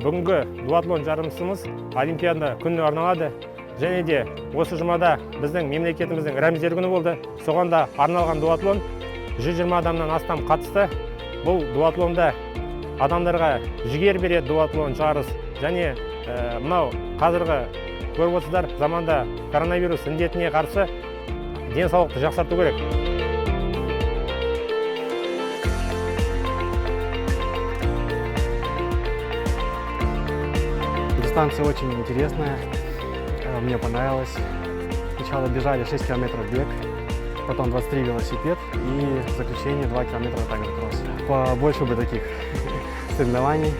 бүгінгі дуатлон жарысымыз Олимпиада күніне арналады. Және де осы жұмада біздің мемлекетіміздің рәміздер күні болды. Соған да арналған дуатлон 120 адамнан астам қатысты. Бұл дуатлонда адамдарға жігер береді дуатлон жарыс. Және мынау қазіргі көріп отырсыздар заманда коронавирус індетіне қарсы денсаулықты жақсарту керек. Дистанция очень интересная, мне понравилось. Сначала бежали 6 километров бег, потом 23 велосипед и в заключение 2 километра также кросс. Побольше бы таких соревнований.